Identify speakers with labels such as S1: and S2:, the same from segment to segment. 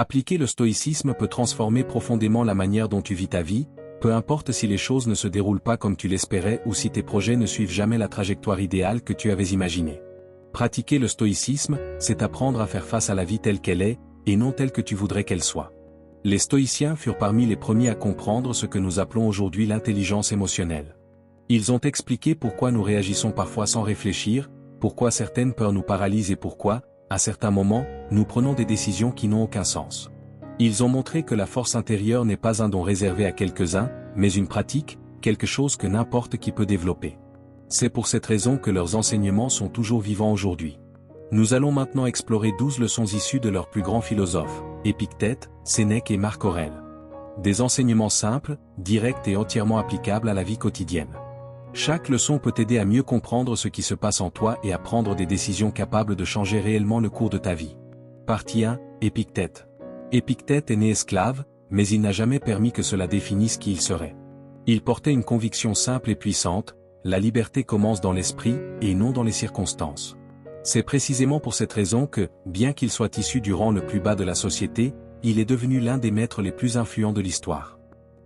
S1: Appliquer le stoïcisme peut transformer profondément la manière dont tu vis ta vie, peu importe si les choses ne se déroulent pas comme tu l'espérais ou si tes projets ne suivent jamais la trajectoire idéale que tu avais imaginée. Pratiquer le stoïcisme, c'est apprendre à faire face à la vie telle qu'elle est, et non telle que tu voudrais qu'elle soit. Les stoïciens furent parmi les premiers à comprendre ce que nous appelons aujourd'hui l'intelligence émotionnelle. Ils ont expliqué pourquoi nous réagissons parfois sans réfléchir, pourquoi certaines peurs nous paralysent et pourquoi, à certains moments, nous prenons des décisions qui n'ont aucun sens. Ils ont montré que la force intérieure n'est pas un don réservé à quelques-uns, mais une pratique, quelque chose que n'importe qui peut développer. C'est pour cette raison que leurs enseignements sont toujours vivants aujourd'hui. Nous allons maintenant explorer 12 leçons issues de leurs plus grands philosophes, Épictète, Sénèque et Marc Aurèle. Des enseignements simples, directs et entièrement applicables à la vie quotidienne. Chaque leçon peut t'aider à mieux comprendre ce qui se passe en toi et à prendre des décisions capables de changer réellement le cours de ta vie. Partie 1, Épictète. Épictète est né esclave, mais il n'a jamais permis que cela définisse qui il serait. Il portait une conviction simple et puissante, la liberté commence dans l'esprit, et non dans les circonstances. C'est précisément pour cette raison que, bien qu'il soit issu du rang le plus bas de la société, il est devenu l'un des maîtres les plus influents de l'histoire.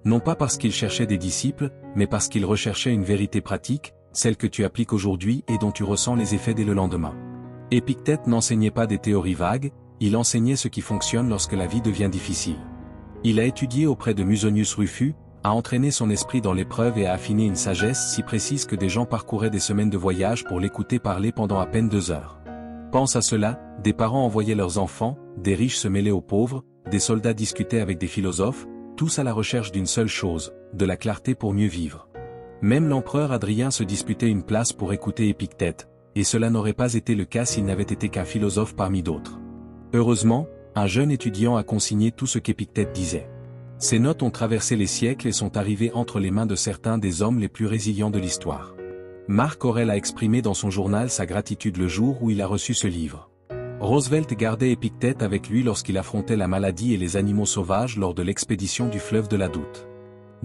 S1: Non pas parce qu'il cherchait des disciples, mais parce qu'il recherchait une vérité pratique, celle que tu appliques aujourd'hui et dont tu ressens les effets dès le lendemain. Épictète n'enseignait pas des théories vagues, il enseignait ce qui fonctionne lorsque la vie devient difficile. Il a étudié auprès de Musonius Rufus, a entraîné son esprit dans l'épreuve et a affiné une sagesse si précise que des gens parcouraient des semaines de voyage pour l'écouter parler pendant à peine 2 heures. Pense à cela, des parents envoyaient leurs enfants, des riches se mêlaient aux pauvres, des soldats discutaient avec des philosophes, tous à la recherche d'une seule chose, de la clarté pour mieux vivre. Même l'empereur Adrien se disputait une place pour écouter Épictète, et cela n'aurait pas été le cas s'il n'avait été qu'un philosophe parmi d'autres. Heureusement, un jeune étudiant a consigné tout ce qu'Épictète disait. Ses notes ont traversé les siècles et sont arrivées entre les mains de certains des hommes les plus résilients de l'histoire. Marc Aurèle a exprimé dans son journal sa gratitude le jour où il a reçu ce livre. Roosevelt gardait Épictète avec lui lorsqu'il affrontait la maladie et les animaux sauvages lors de l'expédition du fleuve de la Douce.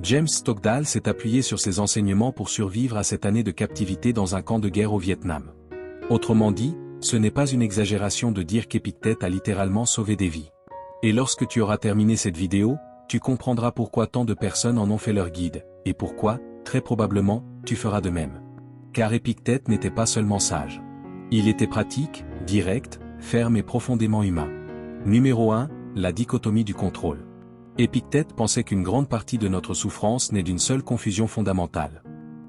S1: James Stockdale s'est appuyé sur ses enseignements pour survivre à cette année de captivité dans un camp de guerre au Vietnam. Autrement dit, ce n'est pas une exagération de dire qu'Épictète a littéralement sauvé des vies. Et lorsque tu auras terminé cette vidéo, tu comprendras pourquoi tant de personnes en ont fait leur guide, et pourquoi, très probablement, tu feras de même. Car Épictète n'était pas seulement sage. Il était pratique, direct, ferme et profondément humain. Numéro 1, la dichotomie du contrôle. Épictète pensait qu'une grande partie de notre souffrance naît d'une seule confusion fondamentale.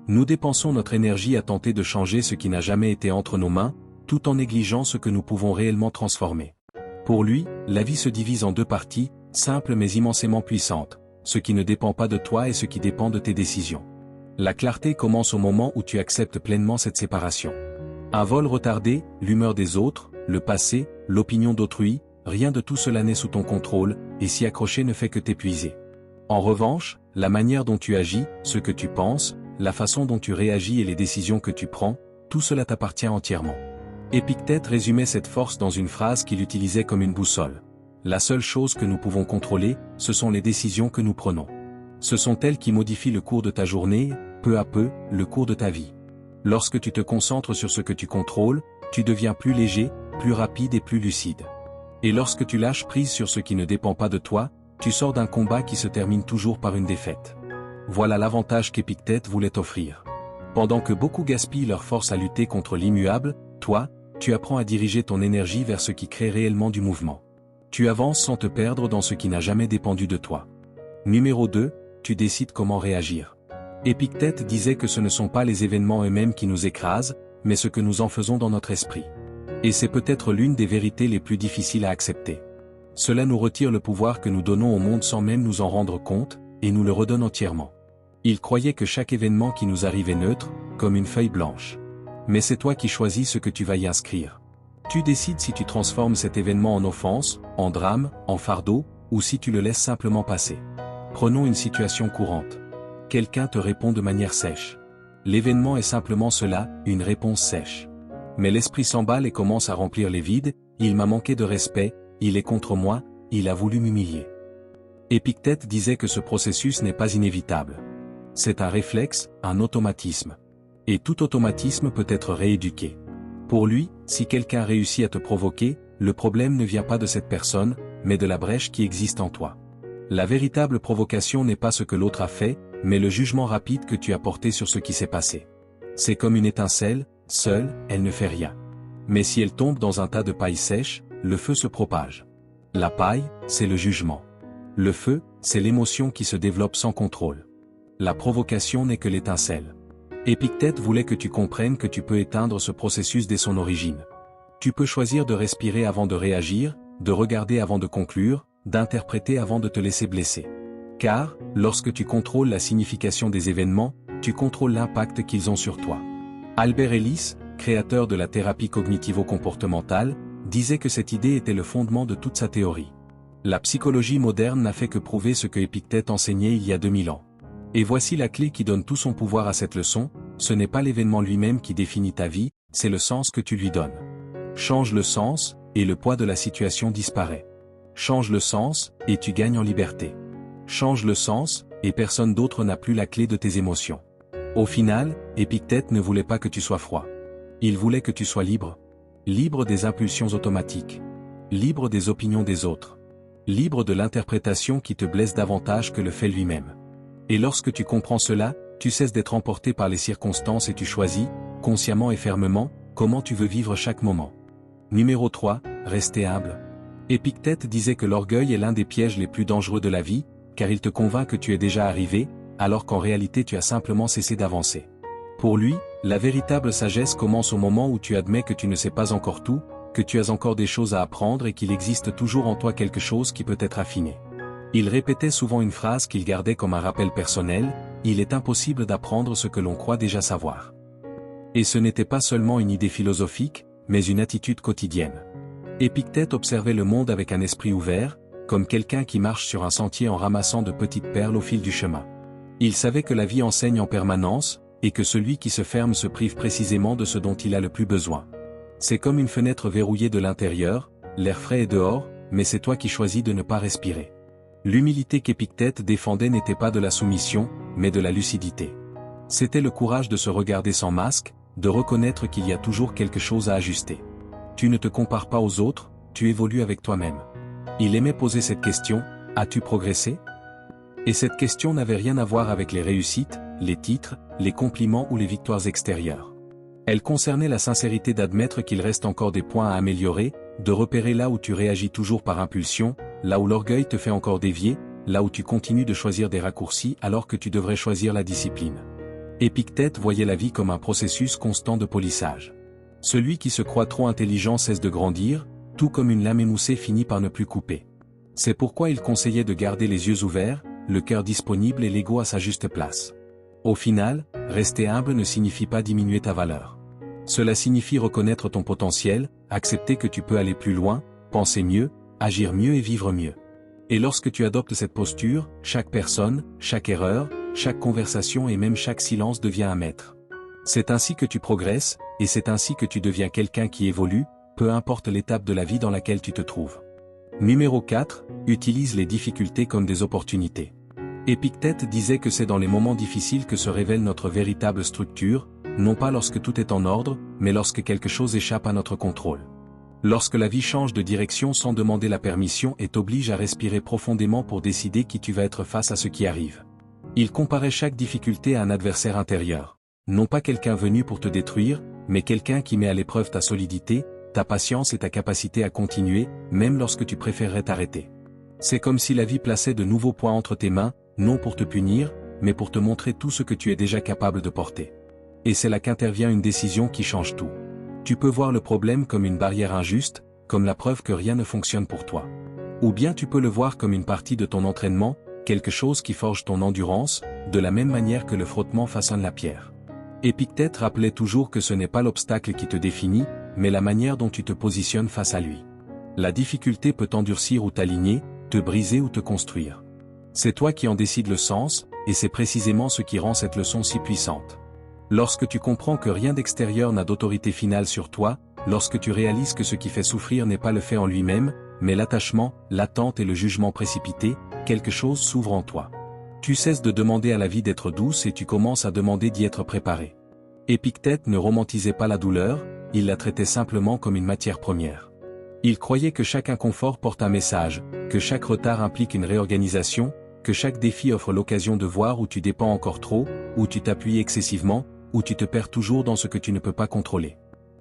S1: Nous dépensons notre énergie à tenter de changer ce qui n'a jamais été entre nos mains, tout en négligeant ce que nous pouvons réellement transformer. Pour lui, la vie se divise en 2 parties, simples mais immensément puissantes, ce qui ne dépend pas de toi et ce qui dépend de tes décisions. La clarté commence au moment où tu acceptes pleinement cette séparation. Un vol retardé, l'humeur des autres, le passé, l'opinion d'autrui, rien de tout cela n'est sous ton contrôle, et s'y accrocher ne fait que t'épuiser. En revanche, la manière dont tu agis, ce que tu penses, la façon dont tu réagis et les décisions que tu prends, tout cela t'appartient entièrement. Épictète résumait cette force dans une phrase qu'il utilisait comme une boussole. La seule chose que nous pouvons contrôler, ce sont les décisions que nous prenons. Ce sont elles qui modifient le cours de ta journée, peu à peu, le cours de ta vie. Lorsque tu te concentres sur ce que tu contrôles, tu deviens plus léger, plus rapide et plus lucide. Et lorsque tu lâches prise sur ce qui ne dépend pas de toi, tu sors d'un combat qui se termine toujours par une défaite. Voilà l'avantage qu'Épictète voulait offrir. Pendant que beaucoup gaspillent leur force à lutter contre l'immuable, toi, tu apprends à diriger ton énergie vers ce qui crée réellement du mouvement. Tu avances sans te perdre dans ce qui n'a jamais dépendu de toi. Numéro 2, tu décides comment réagir. Épictète disait que ce ne sont pas les événements eux-mêmes qui nous écrasent, mais ce que nous en faisons dans notre esprit. Et c'est peut-être l'une des vérités les plus difficiles à accepter. Cela nous retire le pouvoir que nous donnons au monde sans même nous en rendre compte, et nous le redonne entièrement. Il croyait que chaque événement qui nous arrive est neutre, comme une feuille blanche. Mais c'est toi qui choisis ce que tu vas y inscrire. Tu décides si tu transformes cet événement en offense, en drame, en fardeau, ou si tu le laisses simplement passer. Prenons une situation courante. Quelqu'un te répond de manière sèche. L'événement est simplement cela, une réponse sèche. Mais l'esprit s'emballe et commence à remplir les vides, il m'a manqué de respect, il est contre moi, il a voulu m'humilier. Épictète disait que ce processus n'est pas inévitable. C'est un réflexe, un automatisme. Et tout automatisme peut être rééduqué. Pour lui, si quelqu'un réussit à te provoquer, le problème ne vient pas de cette personne, mais de la brèche qui existe en toi. La véritable provocation n'est pas ce que l'autre a fait, mais le jugement rapide que tu as porté sur ce qui s'est passé. C'est comme une étincelle, seule, elle ne fait rien. Mais si elle tombe dans un tas de paille sèche, le feu se propage. La paille, c'est le jugement. Le feu, c'est l'émotion qui se développe sans contrôle. La provocation n'est que l'étincelle. Épictète voulait que tu comprennes que tu peux éteindre ce processus dès son origine. Tu peux choisir de respirer avant de réagir, de regarder avant de conclure, d'interpréter avant de te laisser blesser. Car, lorsque tu contrôles la signification des événements, tu contrôles l'impact qu'ils ont sur toi. Albert Ellis, créateur de la thérapie cognitivo-comportementale, disait que cette idée était le fondement de toute sa théorie. La psychologie moderne n'a fait que prouver ce que Épictète enseignait il y a 2000 ans. Et voici la clé qui donne tout son pouvoir à cette leçon, ce n'est pas l'événement lui-même qui définit ta vie, c'est le sens que tu lui donnes. Change le sens, et le poids de la situation disparaît. Change le sens, et tu gagnes en liberté. Change le sens, et personne d'autre n'a plus la clé de tes émotions. Au final, Épictète ne voulait pas que tu sois froid. Il voulait que tu sois libre. Libre des impulsions automatiques. Libre des opinions des autres. Libre de l'interprétation qui te blesse davantage que le fait lui-même. Et lorsque tu comprends cela, tu cesses d'être emporté par les circonstances et tu choisis, consciemment et fermement, comment tu veux vivre chaque moment. Numéro 3, rester humble. Épictète disait que l'orgueil est l'un des pièges les plus dangereux de la vie, car il te convainc que tu es déjà arrivé, alors qu'en réalité tu as simplement cessé d'avancer. Pour lui, la véritable sagesse commence au moment où tu admets que tu ne sais pas encore tout, que tu as encore des choses à apprendre et qu'il existe toujours en toi quelque chose qui peut être affiné. Il répétait souvent une phrase qu'il gardait comme un rappel personnel, « Il est impossible d'apprendre ce que l'on croit déjà savoir ». Et ce n'était pas seulement une idée philosophique, mais une attitude quotidienne. Épictète observait le monde avec un esprit ouvert, comme quelqu'un qui marche sur un sentier en ramassant de petites perles au fil du chemin. Il savait que la vie enseigne en permanence, et que celui qui se ferme se prive précisément de ce dont il a le plus besoin. C'est comme une fenêtre verrouillée de l'intérieur, l'air frais est dehors, mais c'est toi qui choisis de ne pas respirer. L'humilité qu'Épictète défendait n'était pas de la soumission, mais de la lucidité. C'était le courage de se regarder sans masque, de reconnaître qu'il y a toujours quelque chose à ajuster. Tu ne te compares pas aux autres, tu évolues avec toi-même. Il aimait poser cette question, as-tu progressé? Et cette question n'avait rien à voir avec les réussites, les titres, les compliments ou les victoires extérieures. Elle concernait la sincérité d'admettre qu'il reste encore des points à améliorer, de repérer là où tu réagis toujours par impulsion, là où l'orgueil te fait encore dévier, là où tu continues de choisir des raccourcis alors que tu devrais choisir la discipline. Épictète voyait la vie comme un processus constant de polissage. Celui qui se croit trop intelligent cesse de grandir, tout comme une lame émoussée finit par ne plus couper. C'est pourquoi il conseillait de garder les yeux ouverts, le cœur disponible et l'ego à sa juste place. Au final, rester humble ne signifie pas diminuer ta valeur. Cela signifie reconnaître ton potentiel, accepter que tu peux aller plus loin, penser mieux, agir mieux et vivre mieux. Et lorsque tu adoptes cette posture, chaque personne, chaque erreur, chaque conversation et même chaque silence devient un maître. C'est ainsi que tu progresses, et c'est ainsi que tu deviens quelqu'un qui évolue, peu importe l'étape de la vie dans laquelle tu te trouves. Numéro 4, utilise les difficultés comme des opportunités. Épictète disait que c'est dans les moments difficiles que se révèle notre véritable structure, non pas lorsque tout est en ordre, mais lorsque quelque chose échappe à notre contrôle. Lorsque la vie change de direction sans demander la permission et t'oblige à respirer profondément pour décider qui tu vas être face à ce qui arrive. Il comparait chaque difficulté à un adversaire intérieur. Non pas quelqu'un venu pour te détruire, mais quelqu'un qui met à l'épreuve ta solidité, ta patience et ta capacité à continuer, même lorsque tu préférerais t'arrêter. C'est comme si la vie plaçait de nouveaux points entre tes mains, non pour te punir, mais pour te montrer tout ce que tu es déjà capable de porter. Et c'est là qu'intervient une décision qui change tout. Tu peux voir le problème comme une barrière injuste, comme la preuve que rien ne fonctionne pour toi. Ou bien tu peux le voir comme une partie de ton entraînement, quelque chose qui forge ton endurance, de la même manière que le frottement façonne la pierre. Épictète rappelait toujours que ce n'est pas l'obstacle qui te définit, mais la manière dont tu te positionnes face à lui. La difficulté peut t'endurcir ou t'aligner, te briser ou te construire. C'est toi qui en décides le sens, et c'est précisément ce qui rend cette leçon si puissante. Lorsque tu comprends que rien d'extérieur n'a d'autorité finale sur toi, lorsque tu réalises que ce qui fait souffrir n'est pas le fait en lui-même, mais l'attachement, l'attente et le jugement précipité, quelque chose s'ouvre en toi. Tu cesses de demander à la vie d'être douce et tu commences à demander d'y être préparé. Épictète ne romantisait pas la douleur, il la traitait simplement comme une matière première. Il croyait que chaque inconfort porte un message, que chaque retard implique une réorganisation, que chaque défi offre l'occasion de voir où tu dépends encore trop, où tu t'appuies excessivement, où tu te perds toujours dans ce que tu ne peux pas contrôler.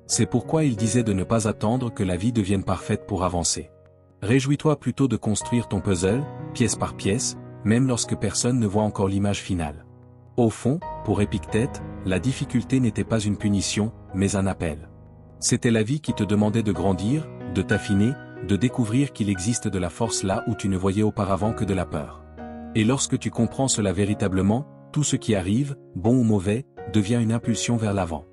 S1: C'est pourquoi il disait de ne pas attendre que la vie devienne parfaite pour avancer. Réjouis-toi plutôt de construire ton puzzle, pièce par pièce, même lorsque personne ne voit encore l'image finale. Au fond, pour Épictète, la difficulté n'était pas une punition, mais un appel. C'était la vie qui te demandait de grandir, de t'affiner, de découvrir qu'il existe de la force là où tu ne voyais auparavant que de la peur. Et lorsque tu comprends cela véritablement, tout ce qui arrive, bon ou mauvais, devient une impulsion vers l'avant.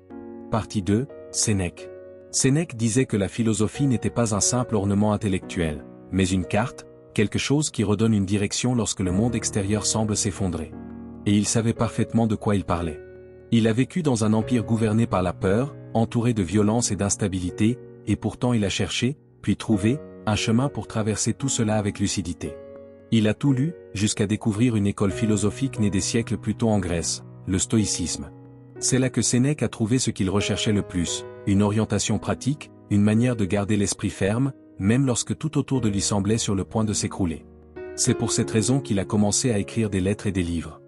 S1: Partie 2, Sénèque. Sénèque disait que la philosophie n'était pas un simple ornement intellectuel, mais une carte, quelque chose qui redonne une direction lorsque le monde extérieur semble s'effondrer. Et il savait parfaitement de quoi il parlait. Il a vécu dans un empire gouverné par la peur, entouré de violence et d'instabilité, et pourtant il a cherché, puis trouvé, un chemin pour traverser tout cela avec lucidité. Il a tout lu, jusqu'à découvrir une école philosophique née des siècles plus tôt en Grèce, le stoïcisme. C'est là que Sénèque a trouvé ce qu'il recherchait le plus, une orientation pratique, une manière de garder l'esprit ferme, même lorsque tout autour de lui semblait sur le point de s'écrouler. C'est pour cette raison qu'il a commencé à écrire des lettres et des livres.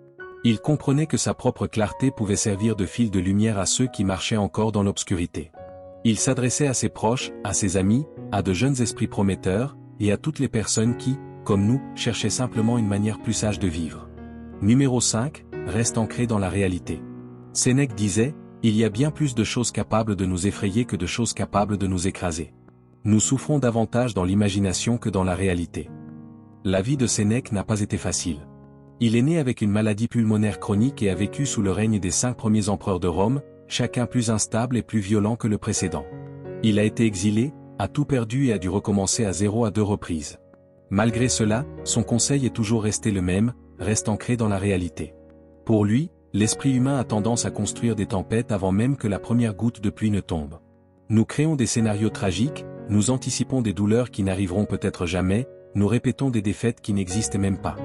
S1: Il comprenait que sa propre clarté pouvait servir de fil de lumière à ceux qui marchaient encore dans l'obscurité. Il s'adressait à ses proches, à ses amis, à de jeunes esprits prometteurs, et à toutes les personnes qui, comme nous, cherchaient simplement une manière plus sage de vivre. Numéro 5, reste ancré dans la réalité. Sénèque disait, il y a bien plus de choses capables de nous effrayer que de choses capables de nous écraser. Nous souffrons davantage dans l'imagination que dans la réalité. La vie de Sénèque n'a pas été facile. Il est né avec une maladie pulmonaire chronique et a vécu sous le règne des 5 premiers empereurs de Rome, chacun plus instable et plus violent que le précédent. Il a été exilé, a tout perdu et a dû recommencer à zéro à 2 reprises. Malgré cela, son conseil est toujours resté le même, reste ancré dans la réalité. Pour lui, l'esprit humain a tendance à construire des tempêtes avant même que la première goutte de pluie ne tombe. Nous créons des scénarios tragiques, nous anticipons des douleurs qui n'arriveront peut-être jamais, nous répétons des défaites qui n'existent même pas.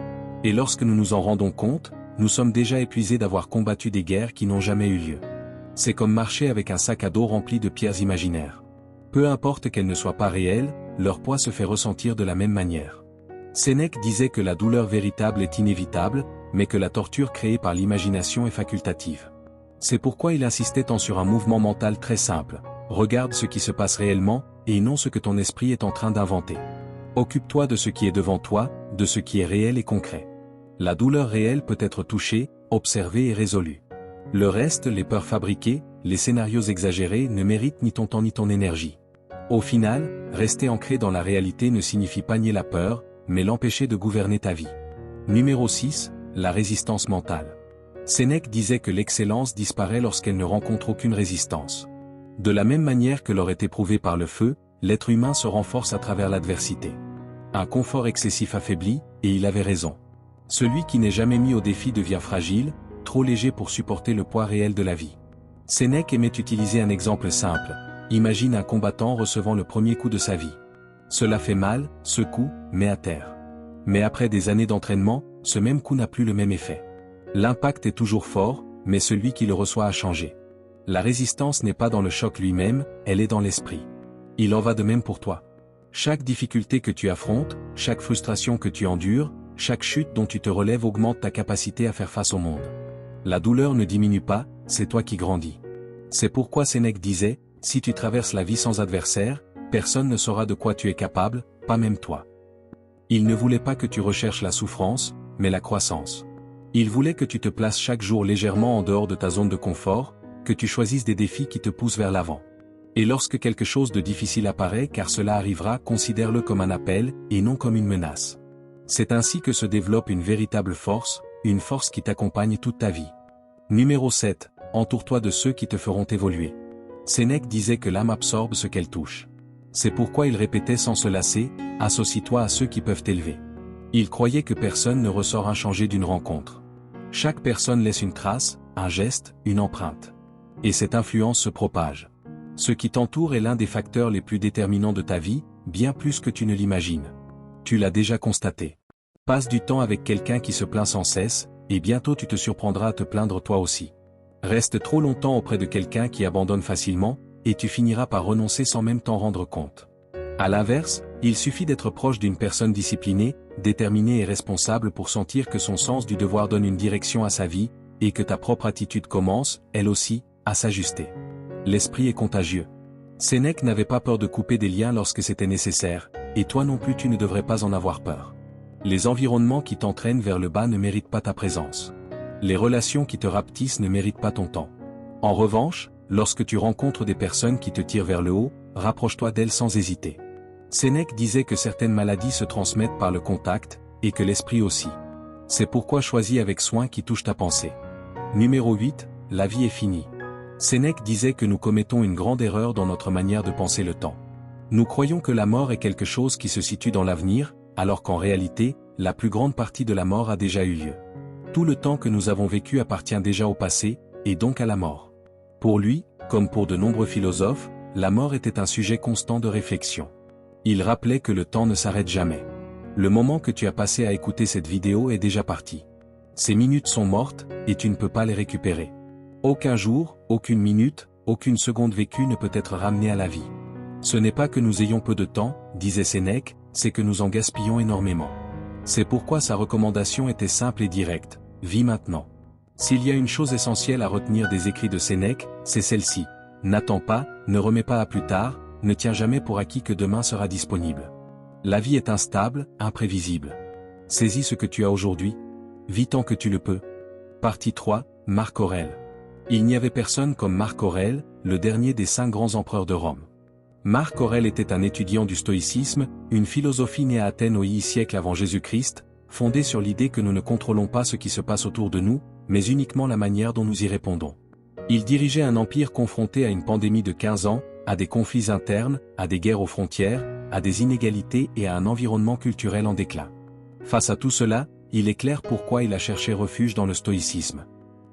S1: Et lorsque nous nous en rendons compte, nous sommes déjà épuisés d'avoir combattu des guerres qui n'ont jamais eu lieu. C'est comme marcher avec un sac à dos rempli de pierres imaginaires. Peu importe qu'elles ne soient pas réelles, leur poids se fait ressentir de la même manière. Sénèque disait que la douleur véritable est inévitable, mais que la torture créée par l'imagination est facultative. C'est pourquoi il insistait tant sur un mouvement mental très simple. Regarde ce qui se passe réellement, et non ce que ton esprit est en train d'inventer. Occupe-toi de ce qui est devant toi, de ce qui est réel et concret. La douleur réelle peut être touchée, observée et résolue. Le reste, les peurs fabriquées, les scénarios exagérés ne méritent ni ton temps ni ton énergie. Au final, rester ancré dans la réalité ne signifie pas nier la peur, mais l'empêcher de gouverner ta vie. Numéro 6, la résistance mentale. Sénèque disait que l'excellence disparaît lorsqu'elle ne rencontre aucune résistance. De la même manière que l'aurait éprouvé par le feu, l'être humain se renforce à travers l'adversité. Un confort excessif affaiblit, et il avait raison. Celui qui n'est jamais mis au défi devient fragile, trop léger pour supporter le poids réel de la vie. Sénèque aimait utiliser un exemple simple. Imagine un combattant recevant le premier coup de sa vie. Cela fait mal, ce coup, met à terre. Mais après des années d'entraînement, ce même coup n'a plus le même effet. L'impact est toujours fort, mais celui qui le reçoit a changé. La résistance n'est pas dans le choc lui-même, elle est dans l'esprit. Il en va de même pour toi. Chaque difficulté que tu affrontes, chaque frustration que tu endures, chaque chute dont tu te relèves augmente ta capacité à faire face au monde. La douleur ne diminue pas, c'est toi qui grandis. C'est pourquoi Sénèque disait, si tu traverses la vie sans adversaire, personne ne saura de quoi tu es capable, pas même toi. Il ne voulait pas que tu recherches la souffrance, mais la croissance. Il voulait que tu te places chaque jour légèrement en dehors de ta zone de confort, que tu choisisses des défis qui te poussent vers l'avant. Et lorsque quelque chose de difficile apparaît, car cela arrivera, considère-le comme un appel, et non comme une menace. C'est ainsi que se développe une véritable force, une force qui t'accompagne toute ta vie. Numéro 7. Entoure-toi de ceux qui te feront évoluer. Sénèque disait que l'âme absorbe ce qu'elle touche. C'est pourquoi il répétait sans se lasser, associe-toi à ceux qui peuvent t'élever. Il croyait que personne ne ressort inchangé d'une rencontre. Chaque personne laisse une trace, un geste, une empreinte. Et cette influence se propage. Ce qui t'entoure est l'un des facteurs les plus déterminants de ta vie, bien plus que tu ne l'imagines. Tu l'as déjà constaté. Passe du temps avec quelqu'un qui se plaint sans cesse, et bientôt tu te surprendras à te plaindre toi aussi. Reste trop longtemps auprès de quelqu'un qui abandonne facilement, et tu finiras par renoncer sans même t'en rendre compte. À l'inverse, il suffit d'être proche d'une personne disciplinée, déterminée et responsable pour sentir que son sens du devoir donne une direction à sa vie, et que ta propre attitude commence, elle aussi, à s'ajuster. L'esprit est contagieux. Sénèque n'avait pas peur de couper des liens lorsque c'était nécessaire, et toi non plus tu ne devrais pas en avoir peur. Les environnements qui t'entraînent vers le bas ne méritent pas ta présence. Les relations qui te rapetissent ne méritent pas ton temps. En revanche, lorsque tu rencontres des personnes qui te tirent vers le haut, rapproche-toi d'elles sans hésiter. Sénèque disait que certaines maladies se transmettent par le contact, et que l'esprit aussi. C'est pourquoi choisis avec soin qui touche ta pensée. Numéro 8, la vie est finie. Sénèque disait que nous commettons une grande erreur dans notre manière de penser le temps. Nous croyons que la mort est quelque chose qui se situe dans l'avenir, alors qu'en réalité, la plus grande partie de la mort a déjà eu lieu. Tout le temps que nous avons vécu appartient déjà au passé, et donc à la mort. Pour lui, comme pour de nombreux philosophes, la mort était un sujet constant de réflexion. Il rappelait que le temps ne s'arrête jamais. Le moment que tu as passé à écouter cette vidéo est déjà parti. Ces minutes sont mortes, et tu ne peux pas les récupérer. Aucun jour, aucune minute, aucune seconde vécue ne peut être ramenée à la vie. Ce n'est pas que nous ayons peu de temps, disait Sénèque, c'est que nous en gaspillons énormément. C'est pourquoi sa recommandation était simple et directe, vis maintenant. S'il y a une chose essentielle à retenir des écrits de Sénèque, c'est celle-ci. N'attends pas, ne remets pas à plus tard, ne tiens jamais pour acquis que demain sera disponible. La vie est instable, imprévisible. Saisis ce que tu as aujourd'hui. Vis tant que tu le peux. Partie 3, Marc Aurèle. Il n'y avait personne comme Marc Aurèle, le dernier des 5 grands empereurs de Rome. Marc Aurèle était un étudiant du stoïcisme, une philosophie née à Athènes au I siècle avant Jésus-Christ, fondée sur l'idée que nous ne contrôlons pas ce qui se passe autour de nous, mais uniquement la manière dont nous y répondons. Il dirigeait un empire confronté à une pandémie de 15 ans, à des conflits internes, à des guerres aux frontières, à des inégalités et à un environnement culturel en déclin. Face à tout cela, il est clair pourquoi il a cherché refuge dans le stoïcisme.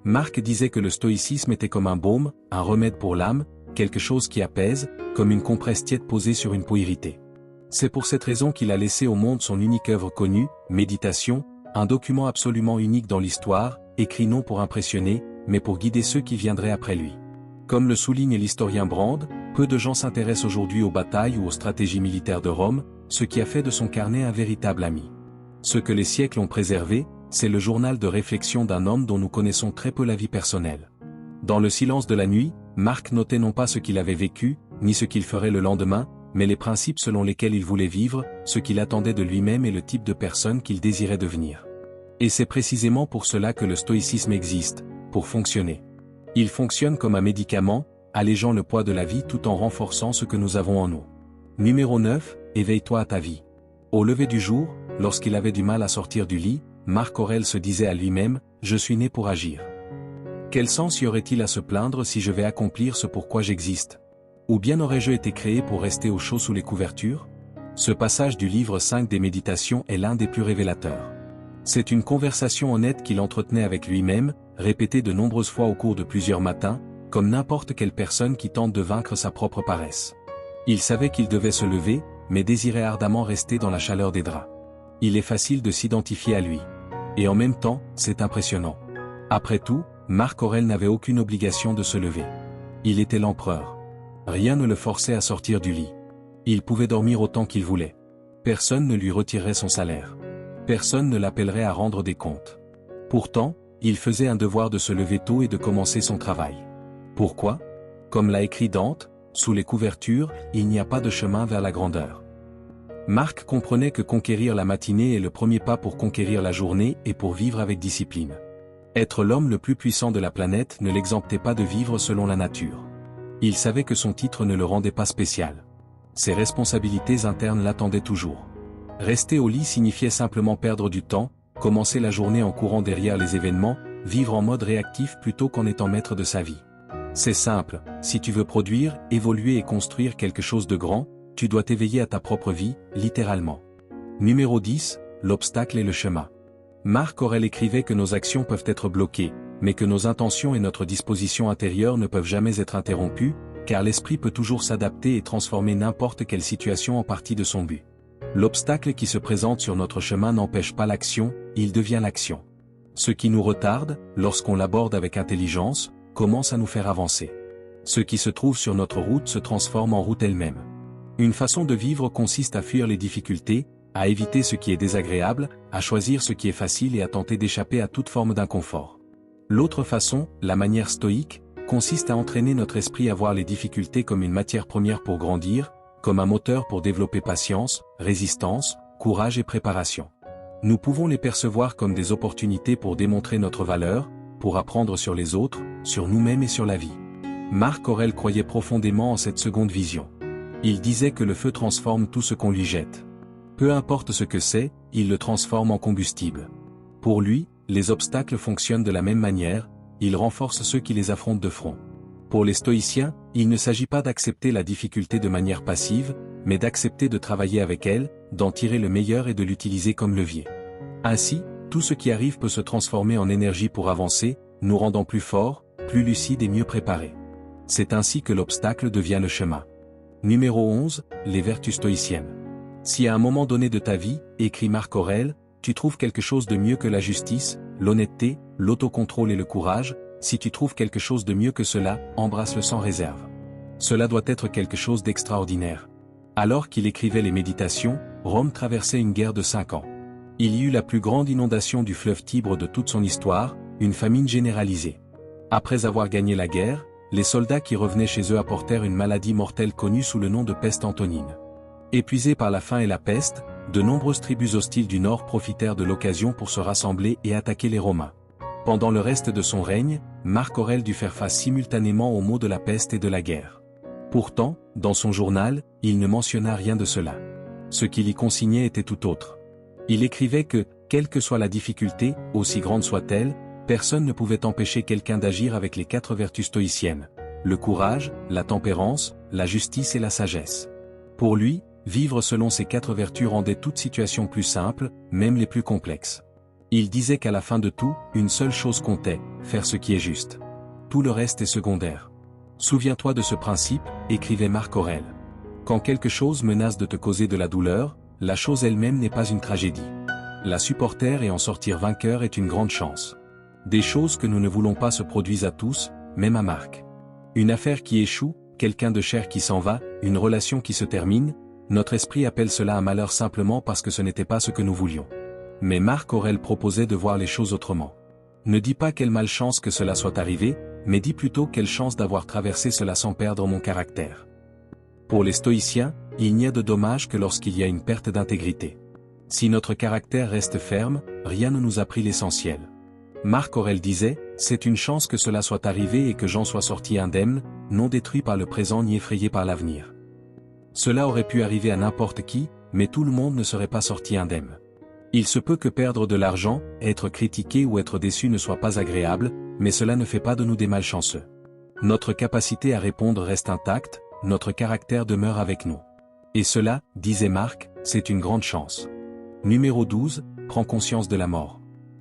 S1: Marc disait que le stoïcisme était comme un baume, un remède pour l'âme, quelque chose qui apaise, comme une compresse tiède posée sur une peau irritée. C'est pour cette raison qu'il a laissé au monde son unique œuvre connue, Méditation, un document absolument unique dans l'histoire, écrit non pour impressionner, mais pour guider ceux qui viendraient après lui. Comme le souligne l'historien Brand, peu de gens s'intéressent aujourd'hui aux batailles ou aux stratégies militaires de Rome, ce qui a fait de son carnet un véritable ami. Ce que les siècles ont préservé, c'est le journal de réflexion d'un homme dont nous connaissons très peu la vie personnelle. Dans le silence de la nuit, Marc notait non pas ce qu'il avait vécu, ni ce qu'il ferait le lendemain, mais les principes selon lesquels il voulait vivre, ce qu'il attendait de lui-même et le type de personne qu'il désirait devenir. Et c'est précisément pour cela que le stoïcisme existe, pour fonctionner. Il fonctionne comme un médicament, allégeant le poids de la vie tout en renforçant ce que nous avons en nous. Numéro 9, éveille-toi à ta vie. Au lever du jour, lorsqu'il avait du mal à sortir du lit, Marc Aurèle se disait à lui-même, « Je suis né pour agir. Quel sens y aurait-il à se plaindre si je vais accomplir ce pourquoi j'existe? Ou bien aurais-je été créé pour rester au chaud sous les couvertures ?» Ce passage du livre 5 des Méditations est l'un des plus révélateurs. C'est une conversation honnête qu'il entretenait avec lui-même, répétée de nombreuses fois au cours de plusieurs matins, comme n'importe quelle personne qui tente de vaincre sa propre paresse. Il savait qu'il devait se lever, mais désirait ardemment rester dans la chaleur des draps. Il est facile de s'identifier à lui. Et en même temps, c'est impressionnant. Après tout, Marc Aurèle n'avait aucune obligation de se lever. Il était l'empereur. Rien ne le forçait à sortir du lit. Il pouvait dormir autant qu'il voulait. Personne ne lui retirerait son salaire. Personne ne l'appellerait à rendre des comptes. Pourtant, il faisait un devoir de se lever tôt et de commencer son travail. Pourquoi? Comme l'a écrit Dante, sous les couvertures, il n'y a pas de chemin vers la grandeur. Marc comprenait que conquérir la matinée est le premier pas pour conquérir la journée et pour vivre avec discipline. Être l'homme le plus puissant de la planète ne l'exemptait pas de vivre selon la nature. Il savait que son titre ne le rendait pas spécial. Ses responsabilités internes l'attendaient toujours. Rester au lit signifiait simplement perdre du temps, commencer la journée en courant derrière les événements, vivre en mode réactif plutôt qu'en étant maître de sa vie. C'est simple, si tu veux produire, évoluer et construire quelque chose de grand, tu dois t'éveiller à ta propre vie, littéralement. Numéro 10, l'obstacle et le chemin. Marc Aurèle écrivait que nos actions peuvent être bloquées, mais que nos intentions et notre disposition intérieure ne peuvent jamais être interrompues, car l'esprit peut toujours s'adapter et transformer n'importe quelle situation en partie de son but. L'obstacle qui se présente sur notre chemin n'empêche pas l'action, il devient l'action. Ce qui nous retarde, lorsqu'on l'aborde avec intelligence, commence à nous faire avancer. Ce qui se trouve sur notre route se transforme en route elle-même. Une façon de vivre consiste à fuir les difficultés, à éviter ce qui est désagréable, à choisir ce qui est facile et à tenter d'échapper à toute forme d'inconfort. L'autre façon, la manière stoïque, consiste à entraîner notre esprit à voir les difficultés comme une matière première pour grandir, comme un moteur pour développer patience, résistance, courage et préparation. Nous pouvons les percevoir comme des opportunités pour démontrer notre valeur, pour apprendre sur les autres, sur nous-mêmes et sur la vie. Marc Aurèle croyait profondément en cette seconde vision. Il disait que le feu transforme tout ce qu'on lui jette. Peu importe ce que c'est, il le transforme en combustible. Pour lui, les obstacles fonctionnent de la même manière, ils renforcent ceux qui les affrontent de front. Pour les stoïciens, il ne s'agit pas d'accepter la difficulté de manière passive, mais d'accepter de travailler avec elle, d'en tirer le meilleur et de l'utiliser comme levier. Ainsi, tout ce qui arrive peut se transformer en énergie pour avancer, nous rendant plus forts, plus lucides et mieux préparés. C'est ainsi que l'obstacle devient le chemin. Numéro 11, les vertus stoïciennes. Si à un moment donné de ta vie, écrit Marc Aurèle, tu trouves quelque chose de mieux que la justice, l'honnêteté, l'autocontrôle et le courage, si tu trouves quelque chose de mieux que cela, embrasse-le sans réserve. Cela doit être quelque chose d'extraordinaire. Alors qu'il écrivait les Méditations, Rome traversait une guerre de 5 ans. Il y eut la plus grande inondation du fleuve Tibre de toute son histoire, une famine généralisée. Après avoir gagné la guerre, les soldats qui revenaient chez eux apportèrent une maladie mortelle connue sous le nom de peste antonine. Épuisés par la faim et la peste, de nombreuses tribus hostiles du Nord profitèrent de l'occasion pour se rassembler et attaquer les Romains. Pendant le reste de son règne, Marc Aurèle dut faire face simultanément aux maux de la peste et de la guerre. Pourtant, dans son journal, il ne mentionna rien de cela. Ce qu'il y consignait était tout autre. Il écrivait que, quelle que soit la difficulté, aussi grande soit-elle, personne ne pouvait empêcher quelqu'un d'agir avec les 4 vertus stoïciennes: le courage, la tempérance, la justice et la sagesse. Pour lui, vivre selon ces 4 vertus rendait toute situation plus simple, même les plus complexes. Il disait qu'à la fin de tout, une seule chose comptait, faire ce qui est juste. Tout le reste est secondaire. Souviens-toi de ce principe, écrivait Marc Aurèle. Quand quelque chose menace de te causer de la douleur, la chose elle-même n'est pas une tragédie. La supporter et en sortir vainqueur est une grande chance. Des choses que nous ne voulons pas se produisent à tous, même à Marc. Une affaire qui échoue, quelqu'un de cher qui s'en va, une relation qui se termine, notre esprit appelle cela un malheur simplement parce que ce n'était pas ce que nous voulions. Mais Marc Aurèle proposait de voir les choses autrement. Ne dis pas quelle malchance que cela soit arrivé, mais dis plutôt quelle chance d'avoir traversé cela sans perdre mon caractère. Pour les stoïciens, il n'y a de dommage que lorsqu'il y a une perte d'intégrité. Si notre caractère reste ferme, rien ne nous a pris l'essentiel. Marc Aurèle disait, c'est une chance que cela soit arrivé et que j'en sois sorti indemne, non détruit par le présent ni effrayé par l'avenir. Cela aurait pu arriver à n'importe qui, mais tout le monde ne serait pas sorti indemne. Il se peut que perdre de l'argent, être critiqué ou être déçu ne soit pas agréable, mais cela ne fait pas de nous des malchanceux. Notre capacité à répondre reste intacte, notre caractère demeure avec nous. Et cela, disait Marc, c'est une grande chance. Numéro 12, prends conscience de la mort.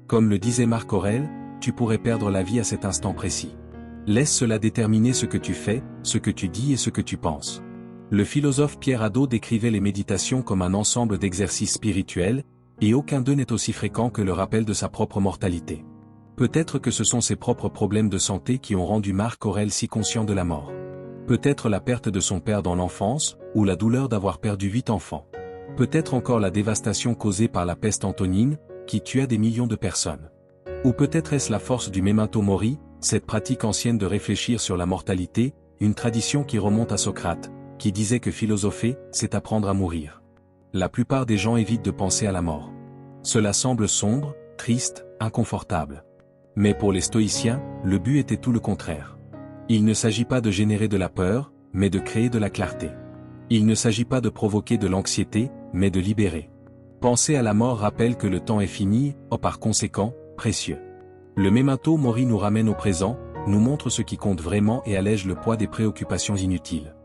S1: Comme le disait Marc Aurèle, tu pourrais perdre la vie à cet instant précis. Laisse cela déterminer ce que tu fais, ce que tu dis et ce que tu penses. Le philosophe Pierre Hadot décrivait les méditations comme un ensemble d'exercices spirituels, et aucun d'eux n'est aussi fréquent que le rappel de sa propre mortalité. Peut-être que ce sont ses propres problèmes de santé qui ont rendu Marc Aurèle si conscient de la mort. Peut-être la perte de son père dans l'enfance, ou la douleur d'avoir perdu 8 enfants. Peut-être encore la dévastation causée par la peste antonine, qui tua des millions de personnes. Ou peut-être est-ce la force du memento mori, cette pratique ancienne de réfléchir sur la mortalité, une tradition qui remonte à Socrate, qui disait que philosopher, c'est apprendre à mourir. La plupart des gens évitent de penser à la mort. Cela semble sombre, triste, inconfortable. Mais pour les stoïciens, le but était tout le contraire. Il ne s'agit pas de générer de la peur, mais de créer de la clarté. Il ne s'agit pas de provoquer de l'anxiété, mais de libérer. Penser à la mort rappelle que le temps est fini, par conséquent, précieux. Le memento mori nous ramène au présent, nous montre ce qui compte vraiment et allège le poids des préoccupations inutiles.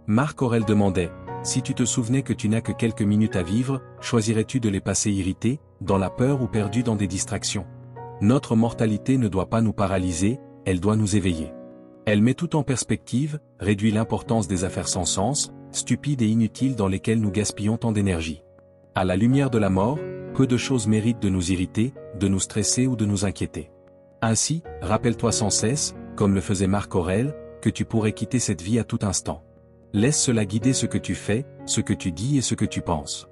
S1: Marc Aurèle demandait, si tu te souvenais que tu n'as que quelques minutes à vivre, choisirais-tu de les passer irrité, dans la peur ou perdu dans des distractions? Notre mortalité ne doit pas nous paralyser, elle doit nous éveiller. Elle met tout en perspective, réduit l'importance des affaires sans sens, stupides et inutiles dans lesquelles nous gaspillons tant d'énergie. À la lumière de la mort, peu de choses méritent de nous irriter, de nous stresser ou de nous inquiéter. Ainsi, rappelle-toi sans cesse, comme le faisait Marc Aurèle, que tu pourrais quitter cette vie à tout instant. Laisse cela guider ce que tu fais, ce que tu dis et ce que tu penses.